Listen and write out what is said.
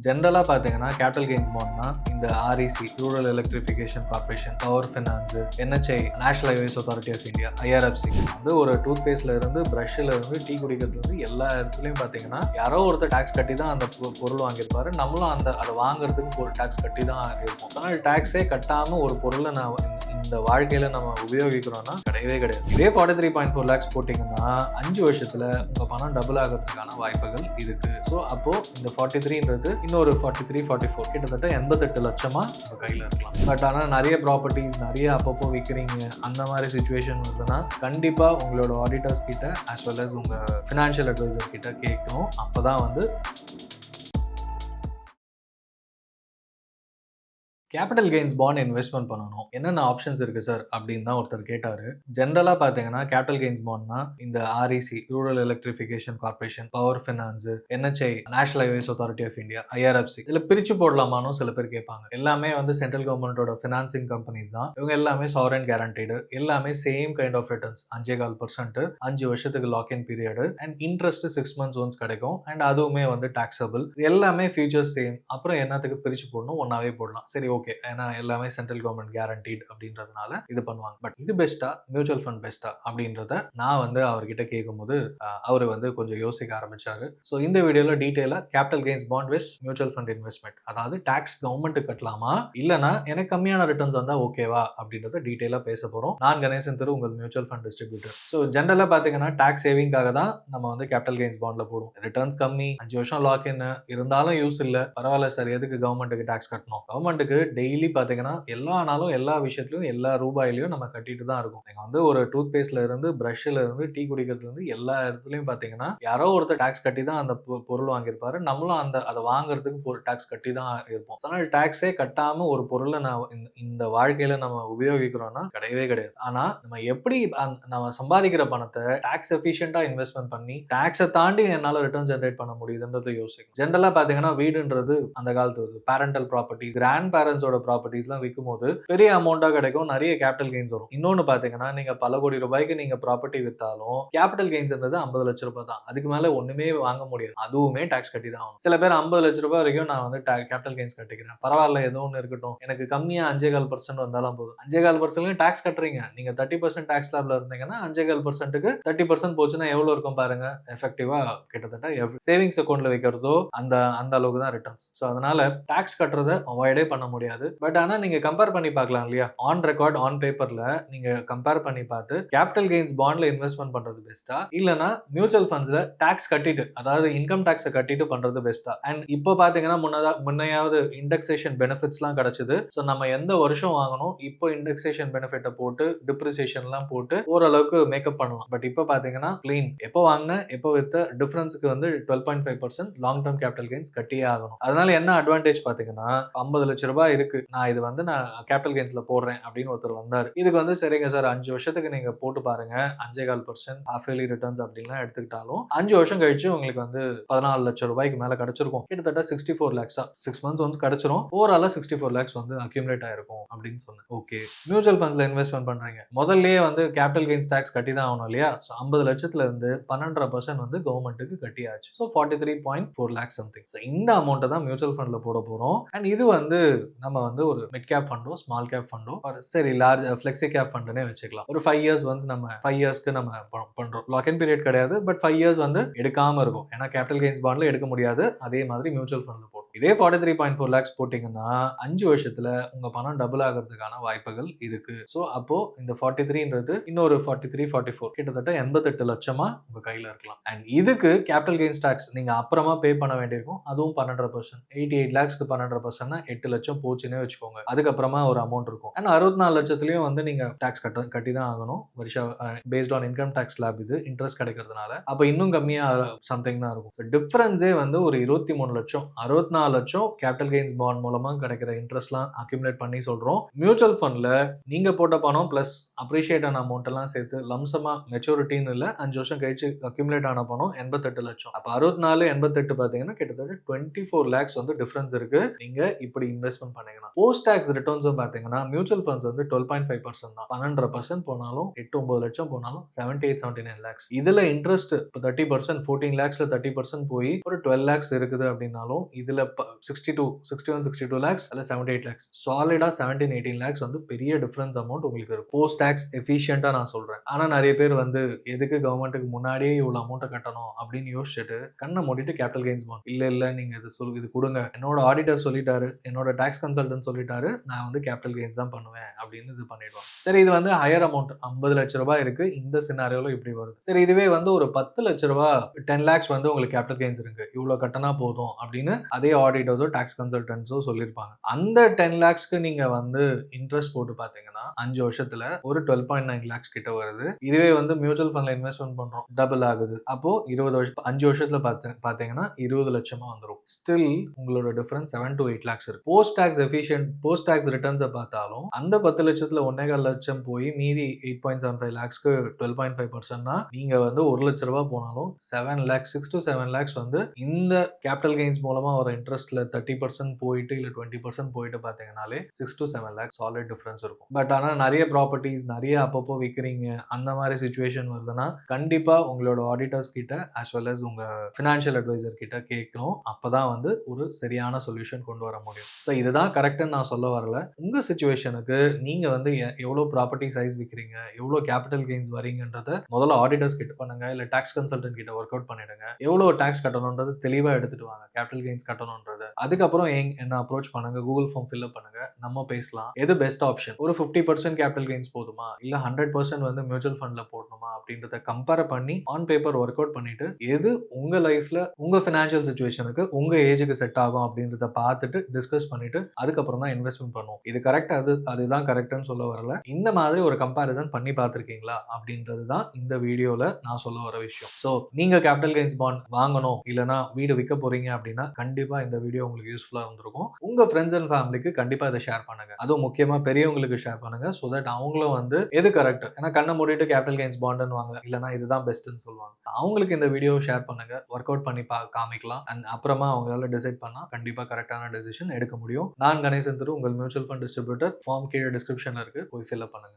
ஜென்ரலா பார்த்தீங்கன்னா capital gains பாண்ட்னா இந்த REC rural electrification corporation, power finance, NHAI national highways authority of India, IRFC வந்து ஒரு டூத் பேஸ்ட்ல இருந்து பிரஷ்ல இருந்து டீ குடிக்கிறதுல இருந்து எல்லா இடத்துலையும் பார்த்தீங்கன்னா யாரோ ஒருத்தர் டாக்ஸ் கட்டி தான் அந்த பொருள் வாங்கியிருப்பாரு. நம்மளும் அதை வாங்குறதுக்கு ஒரு டாக்ஸ் கட்டி தான் இருப்போம். ஆனால் டாக்ஸே கட்டாம ஒரு பொருளை நான் இந்த வாழ்க்கையில நம்ம உபயோகிக்கிறோம்னா கிடையவே கிடையாது. இதே 43.4 lakhs போட்டிங்கன்னா 5 வருஷத்துல உங்க பணம் டபுள் ஆகிறதுக்கான வாய்ப்புகள் இருக்கு. ஸோ அப்போ இந்த 43ன்றது இன்னொரு 43, 44 கிட்டத்தட்ட 88 லட்சமா உங்க கையில இருக்கலாம். பட் ஆனால் நிறைய ப்ராப்பர்ட்டிஸ் நிறைய அப்பப்போ விற்கிறீங்க, அந்த மாதிரி சுச்சுவேஷன் வருதுன்னா கண்டிப்பா உங்களோட ஆடிட்டர்ஸ் கிட்ட as well as உங்க ஃபினான்ஷியல் அட்வைசர் கிட்ட கேட்கணும். அப்பதான் வந்து கேபிட்டல் கெயின்ஸ் பாண்ட் இன்வெஸ்ட்மெண்ட் பண்ணணும், என்னென்ன ஆப்ஷன்ஸ் இருக்கு சார் அப்படின்னு தான் ஒருத்தர் கேட்டாரு. ஜென்ரலா பாத்தீங்கன்னா கேபிட்டல் கெயின்ஸ் பாண்ட்னா இந்த REC rural electrification corporation, power finance, NHAI national highways authority of India, IRFC இதுல பிரிச்சு போடலாமான்னு சில பேர் கேட்பாங்க. எல்லாமே வந்து சென்ட்ரல் கவர்மெண்டோட ஃபினான்சிங் கம்பெனிஸ் தான். இவங்க எல்லாமே சாவரன் கேரண்டீடு, எல்லாமே சேம் கைண்ட் ஆஃப் ரிட்டர்ன்ஸ் 5.4%, 5 வருஷத்துக்கு lock in period and interest 6 months once கிடைக்கும். அண்ட் அதுவுமே வந்து டாக்ஸபிள். எல்லாமே ஃபியூச்சர்ஸ் சேம். அப்புறம் என்னத்துக்கு பிரிச்சு போடணும், ஒன்னாவே போடலாம். சரி ஓகே, ஏன்னா எல்லாமே சென்ட்ரல் கவர்மெண்ட் கேரண்டீட் அப்படின்றதுனால இது பண்ணுவாங்க. பட் இது பெஸ்டா மியூச்சுவல் ஃபண்ட் பெஸ்டா அப்படின்றத நான் வந்து அவர்கிட்ட கேட்கும்போது அவரு வந்து கொஞ்சம் யோசிக்க ஆரம்பிச்சாரு. ஸோ இந்த வீடியோல டீட்டெயிலா capital gains bond with mutual fund investment, அதாவது டாக்ஸ் கவர்மெண்ட்டுக்கு கட்டலாமா இல்லைனா எனக்கு கம்மியான ரிட்டர்ன்ஸ் வந்தா ஓகேவா அப்படின்றத டீட்டெயிலா பேச போறோம். நான் கணேசன் திரு, உங்கள் மியூச்சுவல் ஃபண்ட் டிஸ்ட்ரிபியூட்டர். ஸோ ஜென்ரலா பாத்தீங்கன்னா டாக்ஸ் சேவிங்காக தான் நம்ம வந்து கேபிட்டல் கெயின்ஸ் பாண்ட்ல போடுவோம். ரிட்டர்ன்ஸ் கம்மி, 5 வருஷம் லாக் இன் இருந்தாலும் யூஸ் இல்ல, பரவாயில்ல சார் எதுக்கு கவர்மெண்ட்டுக்கு டாக்ஸ் கட்டணும், கவர்மெண்ட்டுக்கு டெய்லி பாத்தீங்கன்னா எல்லா நாளும் எல்லா விஷயத்திலும் எல்லா ரூபாயிலையும் நம்ம கட்டிட்டு தான் இருக்கும். நீங்க வந்து ஒரு டூத் பேஸ்ட்ல இருந்து பிரஷ்ல இருந்து டீ குடிக்கிறதுல இருந்து எல்லா இடத்துலயும் பாத்தீங்கன்னா யாரோ ஒருத்தர் டாக்ஸ் கட்டி தான் அந்த பொருள் வாங்கியிருப்பாரு. நம்மளும் அதை வாங்குறதுக்கு ஒரு டாக்ஸ் கட்டி தான் இருப்போம். அதனால டாக்ஸே கட்டாம ஒரு பொருளை நான் இந்த வாழ்க்கையில நம்ம உபயோகிக்கிறோம்னா கிடையவே கிடையாது. ஆனா நம்ம எப்படி நம்ம சம்பாதிக்கிற பணத்தை டாக்ஸ் எஃபிஷியன்டா இன்வெஸ்ட்மெண்ட் பண்ணி டாக்ஸை தாண்டி என்னால ரிட்டர்ன் ஜென்ரேட் பண்ண முடியுதுன்றது யோசிக்கும். ஜென்ரலா பாத்தீங்கன்னா வீடுன்றது அந்த காலத்து பேரண்டல் ப்ராப்பர்ட்டி, கிராண்ட் பேரண்ட்ஸோட ப்ராப்பர்ட்டிஸ்லாம் விற்கும் போது பெரிய அமௌண்டா கிடைக்கும், நிறைய கேபிட்டல் கெயின்ஸ் வரும். இன்னொன்னு பாத்தீங்கன்னா நீங்க பல கோடி ரூபாய்க்கு நீங்க ப்ராப்பர்ட்டி வித்தாலும் கேபிட்டல் கெயின்ஸ் 50 லட்சம் ரூபாய் தான். அதுக்கு மேல ஒண்ணுமே வாங்க முடியாது, அதுவுமே டாக்ஸ் கட்டி தான் ஆகும். சில பேர் 50 லட்சம் ரூபாய் வரைக்கும் நான் வந்து கேபிட்டல் கெயின்ஸ் கட்டிக்கிறேன், பரவாயில்ல ஏதோ ஒன்று இருக்கட்டும், எனக்கு கம்மியா 5.4% வந்தாலும் போதும். 5.4% டாக்ஸ் கட்டுறீங்க, நீங்க 30% டாக்ஸ் ஸ்லாப்ல இருந்தீங்கன்னா 5.4%க்கு 30% போச்சுன்னா எவ்வளவு இருக்கும் பாருங்க. எஃபெக்டிவா கிட்டத்தட்ட சேவிங்ஸ் அக்கௌண்ட்ல வைக்கிறதோ அந்த அளவுக்கு தான் ரிட்டர்ன்ஸ். ஸோ அதனால டாக்ஸ் கட்டுறதை அவாய்டே பண்ண முடியாது. பட் ஆனா நீங்க கம்பேர் பண்ணி பார்க்கலாம் இல்லையா, ஆன் ரெக்கார்ட் ஆன் பேப்பர்ல நீங்க கம்பேர் பண்ணி பார்த்து கேபிட்டல் கெயின்ஸ் பாண்ட்ல இன்வெஸ்ட்மெண்ட் பண்றது பெஸ்டா இல்லனா மியூச்சுவல் ஃபண்ட்ஸ்ல டாக்ஸ் கட்டிட்டு, அதாவது இன்கம் டாக்ஸ் கட்டிட்டு பண்றது பெஸ்டா. அண்ட் இப்போ பாத்தீங்கன்னா முன்னையாவது இண்டெக்ஸேஷன் பெனிஃபிட்ஸ்லாம் கிடைச்சது. ஸோ நம்ம எந்த வருஷம் வாங்கணும், இப்போ இண்டெக்ஸேஷன் பெனிஃபிட்டை போட்டு டிப்ரிசியேஷன்லாம் போட்டு ஓரளவுக்கு மேக்கப் பண்ணலாம். பட் இப்போ பாத்தீங்கன்னா கிளீன், எப்போ வாங்கின எப்போ வித்த டிஃபரன்ஸுக்கு வந்து 12.5% லாங் டர்ம் கேபிட்டல் கெயின்ஸ் கட்டியே ஆகணும். அதனால என்ன அட்வான்டேஜ் பாத்தீங்கன்னா 50 லட்சம் ரூபாய் இருக்கு, நான் இது வந்து நான் கேபிட்டல் கெயின்ஸ்ல போடுறேன் அப்படின்னு ஒருத்தர் வந்தாரு. இதுக்கு வந்து சரிங்க சார் 5 வருஷத்துக்கு நீங்க போட்டு பாருங்க, 5.4% ஹாஃப் இயர்லி ரிட்டர்ன்ஸ் அப்படின்லாம் எடுத்துக்கிட்டாலும் 5 வருஷம் கழிச்சு உங்களுக்கு வந்து 14 லட்சம் ரூபாய்க்கு மேல கிடைச்சிருக்கும். கிட்டத்தட்ட 64 lakhs 6 months வந்து கிடைச்சிரும். ஓவராலா 64 lakhs வந்து அக்யூமுலேட் ஆயிருக்கும் அப்படின்னு சொன்னேன். ஓகே, மியூச்சுவல் ஃபண்ட்ஸ்ல இன்வெஸ்ட்மெண்ட் பண்றீங்க, முதல்லயே வந்து கேபிட்டல் கெயின்ஸ் டாக்ஸ் கட்டி தான் ஆகணும் இல்லையா. ஸோ 50 லட்சத்துல இருந்து 12.5% வந்து கவர்மெண்ட்டுக்கு கட்டியாச்சு. So 43.4 lakhs something. இந்த அமௌண்ட்டை தான் மியூச்சுவல் ஃபண்ட்ல போட போறோம். அண்ட் இது வந்து நம்ம வந்து ஒரு மிட் கேப் ஃபண்டோ ஸ்மால் கேப் ஃபண்டோ சரி லார்ஜ் ஃபிளெக்ஸி கேப் ஃபண்ட்னே வச்சுக்கலாம். ஒரு 5 years ஒன்ஸ் நம்ம 5 yearsக்கு நம்ம பண்றோம். லாக் இன் பீரியட் கிடையாது, பட் 5 years வந்து எடுக்காம இருக்கும். ஏன்னா கேபிட்டல் கெயின்ஸ் பாண்ட்ல எடுக்க முடியாது, அதே மாதிரி மியூச்சுவல் ஃபண்ட்ல போடும். இதே 43.4 lakhs போட்டீங்கன்னா 5 வருஷத்துல உங்க பணம் டபுள் ஆகிறதுக்கான வாய்ப்புகள் இருக்கு. ஸோ அப்போ இந்த 43ன்றது இன்னொரு 43, 44 கிட்டத்தட்ட 88 லட்சமா உங்க கையில இருக்கலாம். அண்ட் இதுக்கு கேபிட்டல் கெயின்ஸ் டாக்ஸ் நீங்க அப்புறமா பே பண்ண வேண்டியிருக்கும், அதுவும் 12%. 88 lakhsக்கு 12%னா 8 லட்சம் போச்சுன்னே வச்சுக்கோங்க. அதுக்கப்புறமா ஒரு அமௌண்ட் இருக்கும். அண்ட் 64 லட்சத்துலயும் வந்து நீங்க டாக்ஸ் கட்டி தான் ஆகணும். வருஷம் based on income tax slab இது இன்ட்ரெஸ்ட் கிடைக்கிறதுனால அப்ப இன்னும் கம்மியா சம்திங் தான் இருக்கும். டிஃபரன்ஸே வந்து ஒரு 23 லட்சம். 64 லட்சம் கேபிட்டல் கெயின்ஸ் பாண்ட் மூலமா கிடைக்கிற இன்ட்ரெஸ்ட்லாம் அக்யூமுலேட் பண்ணி சொல்றோம். மியூச்சுவல் ஃபண்ட்ல நீங்க போட்ட பணம் பிளஸ் அப்ரிஷியேட் ஆன அமௌண்ட் எல்லாம் சேர்த்து லம்சமா மெச்சூரிட்டின்னு இல்ல 5 வருஷம் கழிச்சு அக்யூமுலேட் ஆன பணம் 88 லட்சம். அப்ப 64, 88 பாத்தீங்கன்னா கிட்டத்தட்ட 24 lakhs வந்து டிஃபரன்ஸ் இருக்கு நீங்க இப்படி இன்வெஸ்ட்மெண்ட் பண்ணீங்கன்னா. போஸ்ட் டாக்ஸ் ரிட்டர்ன்ஸும் பாத்தீங்கன்னா மியூச்சுவல் ஃபண்ட்ஸ் வந்து 12.5% தான். 12% போனாலும் 8-9 லட்சம் போனாலும் 78-79 lakhs. இதுல இன்ட்ரெஸ்ட் 30%, 14 lakhsல 30% போய் ஒரு 12 lakhs இருக்குது அப்படின்னாலும் இதுல 62 லேக்ஸ் அல்ல 78 லேக்ஸ். சாலிடா 17, 18 லேக்ஸ் வந்து பெரிய டிஃபரன்ஸ் அமௌண்ட் உங்களுக்கு இருக்கும். போஸ்ட் டாக்ஸ் எஃபிஷியன்ட்டா நான் சொல்றேன். ஆனா நெறைய பேர் வந்து எதுக்கு கவர்மெண்ட்டுக்கு முன்னாடியே இவ்வளோ அமௌண்ட்ட கட்டணும் அப்படின்னு யோசிச்சுட்டு கண்ண மூடிட்டு கேபிட்டல் கெயின்ஸ் பாண்ட் இல்ல நீங்க இது குடுங்க. என்னோட ஆடிட்டர் சொல்லிட்டாரு, என்னோட டாக்ஸ் கன்சல்டன்ட் சொல்லிட்டாரு, நான் வந்து கேபிட்டல் கெயின்ஸ் தான் பண்ணுவேன் அப்படின்னு இது பண்ணிடுவாங்க. சரி, இது வந்து ஹையர் அமௌண்ட் 50 லட்ச ரூபாய் இருக்கு. இந்த சினாரியோல இப்படி வருது. சரி, இதுவே வந்து ஒரு 10 லட்ச ரூபாய் 10 லேக்ஸ் வந்து உங்களுக்கு கேபிட்டல் கெயின்ஸ் இருக்கு. இவ்வளோ கட்டினா போதும் அப்படின்னு அதே ஆடிட்டர்ஸோ டாக்ஸ் கன்சல்டன்ட்ஸோ சொல்லியிருப்பாங்க. அந்த 10 லேக்ஸ்க்கு நீங்க வந்து இன்ட்ரெஸ்ட் போட்டு பார்த்தீங்கன்னா 5 வருஷத்துல ஒரு 12.9 லேக்ஸ் கிட்ட வருது. இதுவே வந்து மியூச்சுவல் ஃபண்ட்ல இன்வெஸ்ட்மென்ட் பண்றோம், டபுள் ஆகுது. அப்போ 20 வருஷம் 5 வருஷத்துல பார்த்தீங்கன்னா 20 லட்சமா வந்துரும். ஸ்டில் உங்களோட டிஃபரன்ஸ் 7 to 8 லேக்ஸ் இருக்கு. போஸ்ட் டாக்ஸ் ரிட்டர்ன்ஸை பார்த்தாலும் அந்த 10 லட்சத்துல 1.25 லட்சம் போய் மீதி 8.75 லேக்ஸ்க்கு 12.5%னா நீங்க வந்து 1 லட்ச ரூபாய் போனாலும் 7 லேக்ஸ் 6 to 7 லேக்ஸ் வந்து இந்த கேபிட்டல் கெயின்ஸ் மூலமா வர இன்ட்ரெஸ்ட்ல 30% போயிட்டு இல்ல 20% போயிட்டு பாத்தீங்கன்னாலே 6 to 7 லேக்ஸ் சாலிட் டிஃபரன்ஸ் இருக்கும். பட் ஆனா நிறைய ப்ராப்பர்ட்டிஸ் நிறைய அப்பப்போ விற்கிறீங்க, அந்த மாதிரி சிச்சுவேஷன் வருதுன்னா கண்டிப்பா உங்களோட ஆடிட்டர்ஸ் கிட்ட as well as உங்க ஃபினான்ஷியல் அட்வைசர் கிட்ட கேட்கணும். அப்பதான் வந்து ஒரு சரியான சொல்யூஷன் கொண்டு வர முடியும். ஸோ இதுதான் கரெக்ட்னு நான் சொல்ல வரல. உங்க சிச்சுவேஷனுக்கு நீங்க வந்து எவ்வளவு ப்ராப்பர்ட்டி சைஸ் விற்கிறீங்க, எவ்வளவு கேபிட்டல் கெயின்ஸ் வரீங்கன்றத முதல்ல ஆடிட்டர்ஸ் கிட்ட பண்ணுங்க, இல்ல டாக்ஸ் கன்சல்டன்ட் கிட்ட ஒர்க் அவுட் பண்ணிடுங்க. எவ்வளவு டாக்ஸ் கட்டணும்ன்றது தெளிவா எடுத்துட்டு வாங்க, கேபிட்டல் கெயின்ஸ் கட்டணும்ன்றது. அதுக்கப்புறம் என்ன அப்ரோச் பண்ணுங்க, கூகுள் ஃபார்ம் ஃபில்அப் பண்ணுங்க, நம்ம பேசலாம். எது பெஸ்ட் ஆப்ஷன், ஒரு 50% கேபிட்டல் கெயின்ஸ் போதுமா இல்ல 100% வந்து மியூச்சுவல் ஃபண்ட்ல போடணுமா அப்படின்றத கம்பேர் பண்ணி ஆன் பேப்பர் ஒர்க் அவுட் பண்ணிட்டு எது உங்க லைஃப்ல உங்க ஃபினான்ஷியல் சிச்சுவேஷனுக்கு உங்க ஏஜுக்கு செட் ஆகும் அப்படின்றத பார்த்துட்டு டிஸ்கஸ் பண்ணிட்டு அதுக்கப்புறம் தான் இன்வெஸ்ட்மெண்ட் பண்ணுவோம். இது கரெக்ட், அதுதான் கரெக்ட்னு சொல்ல வரல. இந்த மாதிரி ஒரு கம்பேரிசன் பண்ணி பார்த்திருக்கீங்களா அப்படின்றது தான் இந்த வீடியோல நான் சொல்ல வர விஷயம். ஸோ நீங்க கேபிட்டல் கெயின்ஸ் பாண்ட் வாங்கணும் இல்லனா வீடு விற்க போறீங்க அப்படின்னா கண்டிப்பா இந்த வீடியோ உங்களுக்கு யூஸ்ஃபுல்லா இருந்திருக்கும். உங்க ஃப்ரெண்ட்ஸ் அண்ட் ஃபேமிலிக்கு கண்டிப்பா இதை ஷேர் பண்ணுங்க. அதுவும் முக்கியமா பெரியவங்களுக்கு ஷேர் பண்ணுங்க. ஸோ தட் அவங்களும் வந்து எது கரெக்ட், ஏன்னா கண்ணை மூடிட்டு கேபிட்டல் கெயின்ஸ் பாண்ட்னு வாங்க இல்லனா இதுதான் பெஸ்ட்னு சொல்லுவாங்க. அவங்களுக்கு இந்த வீடியோ ஷேர் பண்ணுங்க, ஒர்க் அவுட் பண்ணி காமிக்கலாம். அண்ட் அப்புறமா அவங்களால டிசைட் பண்ணா கண்டிப்பா கரெக்டான டெசிஷன் எடுக்க முடியும். நான் கணேசன் திரு, உங்கள் மியூச்சுவல் ஃபண்ட் டிஸ்ட்ரிபியூட்டர். ஃபார்ம் கீழே டிஸ்கிரிப்ஷன்ல இருக்கு, போய் ஃபில் அப் பண்ணுங்க.